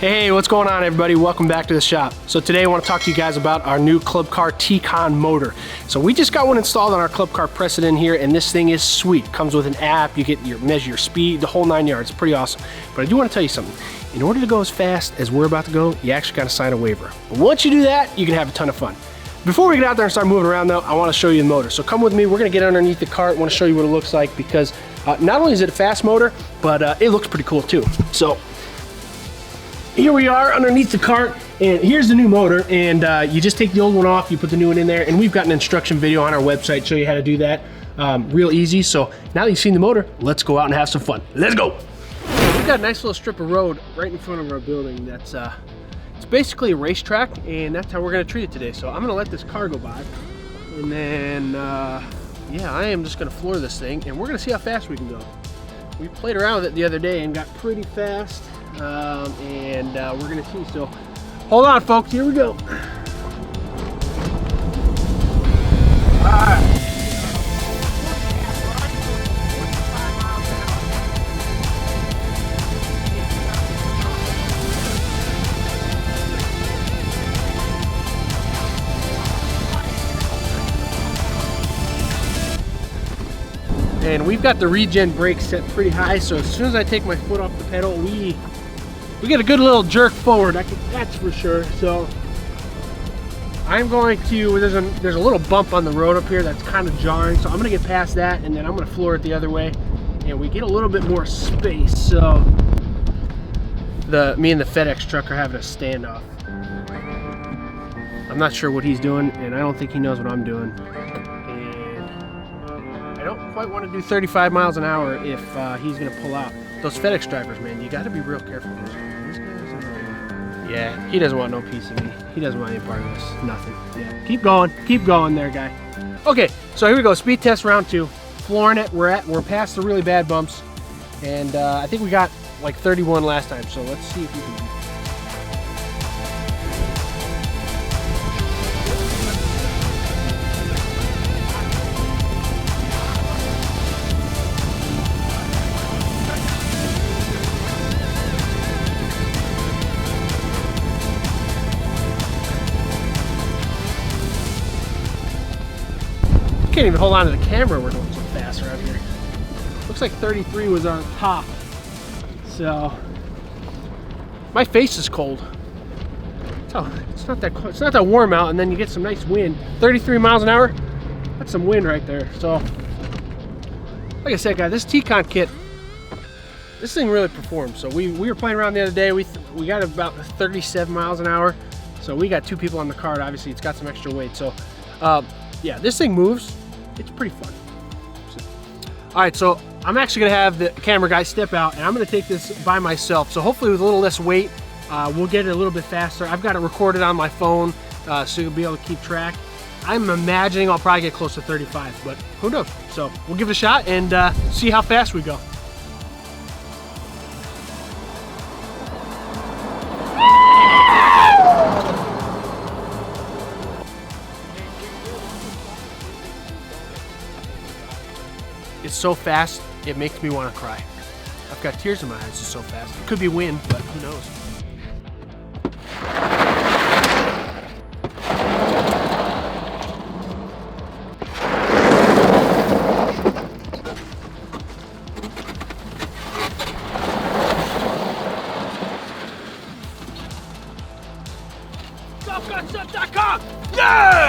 Hey, what's going on everybody? Welcome back to the shop. So today I want to talk to you guys about our new club car Teekon motor. So we just got one installed on our club car Precedent here, and this thing is sweet. Comes with an app, you get your measure your speed, the whole 9 yards. It's pretty awesome. But I do want to tell you something. In order to go as fast as we're about to go, you actually got to sign a waiver. But once you do that, you can have a ton of fun. Before we get out there and start moving around though, I want to show you the motor. So come with me, we're going to get underneath the cart. I want to show you what it looks like because not only is it a fast motor, but it looks pretty cool too. So here we are underneath the cart, and here's the new motor, and you just take the old one off, you put the new one in there, and we've got an instruction video on our website to show you how to do that real easy. So now that you've seen the motor, let's go out and have some fun. Let's go. We've got a nice little strip of road right in front of our building that's it's basically a racetrack, and that's how we're going to treat it today. So I'm going to let this car go by, and then yeah, I am just going to floor this thing, and we're going to see how fast we can go. We played around with it the other day and got pretty fast. We're gonna see. So hold on folks, here we go. Alright. And we've got the regen brake set pretty high, so as soon as I take my foot off the pedal, we get a good little jerk forward, that's for sure. So I'm going to, there's a little bump on the road up here that's kind of jarring, so I'm going to get past that, and then I'm going to floor it the other way, and we get a little bit more space. So me and the FedEx truck are having a standoff. I'm not sure what he's doing, and I don't think he knows what I'm doing. And I don't quite want to do 35 miles an hour if he's going to pull out. Those FedEx drivers, man, you got to be real careful. Yeah, he doesn't want no piece of me. He doesn't want any part of this. Nothing. Yeah, keep going there, guy. Okay, so here we go. Speed test round 2. Flooring it. We're past the really bad bumps, and I think we got like 31 last time. So let's see if we can. Can't even hold on to the camera, we're going so fast around here. Looks like 33 was our top. So my face is cold. It's not that warm out, and then you get some nice wind. 33 miles an hour, that's some wind right there. So like I said, guys, this Teekon kit, this thing really performs. So we were playing around the other day, we got about 37 miles an hour. So we got 2 people on the cart, obviously it's got some extra weight. So yeah, this thing moves. It's pretty fun. So, all right, so I'm actually gonna have the camera guy step out, and I'm gonna take this by myself. So hopefully with a little less weight, we'll get it a little bit faster. I've got it recorded on my phone, so you'll be able to keep track. I'm imagining I'll probably get close to 35, but who knows? So we'll give it a shot and see how fast we go. It's so fast, it makes me want to cry. I've got tears in my eyes, it's so fast. It could be wind, but who knows? Golfgunstuff.com! Yeah!